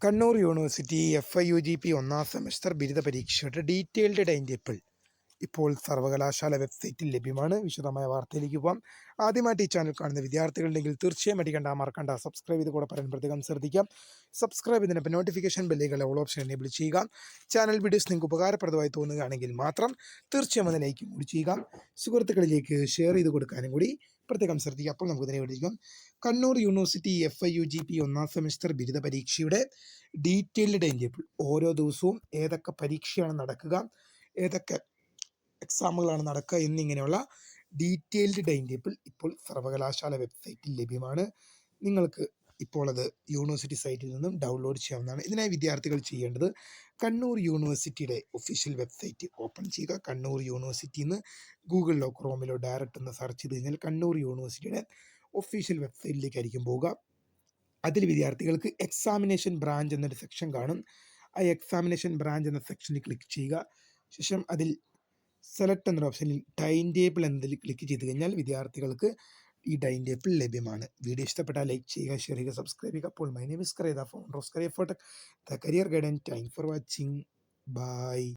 Kannur university FIUGP ഒന്നാം semester ബിരുദ പരീക്ഷയുടെ ഡീറ്റെയിൽഡ് ടൈം ടേബിൾ ഇപ്പോൾ സർവകലാശാല വെബ്സൈറ്റിൽ ലഭ്യമാണ്. വിശദമായ വാർത്തയിലേക്ക് പോകാം. ആദ്യമായിട്ട് ഈ ചാനൽ കാണുന്ന വിദ്യാർത്ഥികളുണ്ടെങ്കിൽ തീർച്ചയായും മറക്കണ്ട സബ്സ്ക്രൈബ് ചെയ്ത് കൂടെ പറയാൻ പ്രത്യേകം ശ്രദ്ധിക്കാം. സബ്സ്ക്രൈബ് ചെയ്തതിനൊപ്പം നോട്ടിഫിക്കേഷൻ ബെല്ലുകളെ ഓൾ ഓപ്ഷൻ എനേബിൾ ചെയ്യുക. ചാനൽ വീഡിയോസ് നിങ്ങൾക്ക് ഉപകാരപ്രദമായി തോന്നുകയാണെങ്കിൽ മാത്രം തീർച്ചയായും അത് ലൈക്കും കൂടി ചെയ്യുക. സുഹൃത്തുക്കളിലേക്ക് ഷെയർ ചെയ്ത് കൊടുക്കാനും കൂടി പ്രത്യേകം ശ്രദ്ധിക്കുക. അപ്പോൾ നമുക്ക് ഇതിനെ വിളിക്കാം. കണ്ണൂർ യൂണിവേഴ്സിറ്റി FIUGP ഒന്നാം സെമസ്റ്റർ ബിരുദ പരീക്ഷയുടെ ഡീറ്റെയിൽഡ് ടൈം ടേബിൾ, ഓരോ ദിവസവും ഏതൊക്കെ പരീക്ഷയാണ് നടക്കുക, ഏതൊക്കെ എക്സാമുകളാണ് നടക്കുക എന്നിങ്ങനെയുള്ള ഡീറ്റെയിൽഡ് ടൈം ടേബിൾ ഇപ്പോൾ സർവകലാശാല വെബ്സൈറ്റിൽ ലഭ്യമാണ്. നിങ്ങൾക്ക് ഇപ്പോൾ അത് യൂണിവേഴ്സിറ്റി സൈറ്റിൽ നിന്നും ഡൗൺലോഡ് ചെയ്യാവുന്നതാണ്. ഇതിനായി വിദ്യാർത്ഥികൾ ചെയ്യേണ്ടത് കണ്ണൂർ യൂണിവേഴ്സിറ്റിയുടെ ഒഫീഷ്യൽ വെബ്സൈറ്റ് ഓപ്പൺ ചെയ്യുക. കണ്ണൂർ യൂണിവേഴ്സിറ്റി എന്ന് ഗൂഗിളിലോ ക്രോമിലോ ഡയറക്റ്റ് എന്ന് സെർച്ച് ചെയ്ത് കഴിഞ്ഞാൽ കണ്ണൂർ യൂണിവേഴ്സിറ്റിയുടെ ഒഫീഷ്യൽ വെബ്സൈറ്റിലേക്കായിരിക്കും പോവുക. അതിൽ വിദ്യാർത്ഥികൾക്ക് എക്സാമിനേഷൻ ബ്രാഞ്ച് എന്നൊരു സെക്ഷൻ കാണും. ആ എക്സാമിനേഷൻ ബ്രാഞ്ച് എന്ന സെക്ഷനിൽ ക്ലിക്ക് ചെയ്യുക. ശേഷം അതിൽ സെലക്ട് എന്നൊരു ഓപ്ഷനിൽ ടൈം ടേബിൾ എന്നതിൽ ക്ലിക്ക് ചെയ്ത് കഴിഞ്ഞാൽ വിദ്യാർത്ഥികൾക്ക് ഈ ടൈം ടേബിൾ ലഭ്യമാണ്. വീഡിയോ ഇഷ്ടപ്പെട്ടാൽ ലൈക്ക് ചെയ്യുക, ഷെയർ ചെയ്യുക, സബ്സ്ക്രൈബ് ചെയ്യുക. അപ്പോൾ മൈ നെയിം ഈസ് കറേദ, ഫൗണ്ടർ ഓഫ് കരിയർ ഫോട്ടക്, the career guide and thank for watching. By.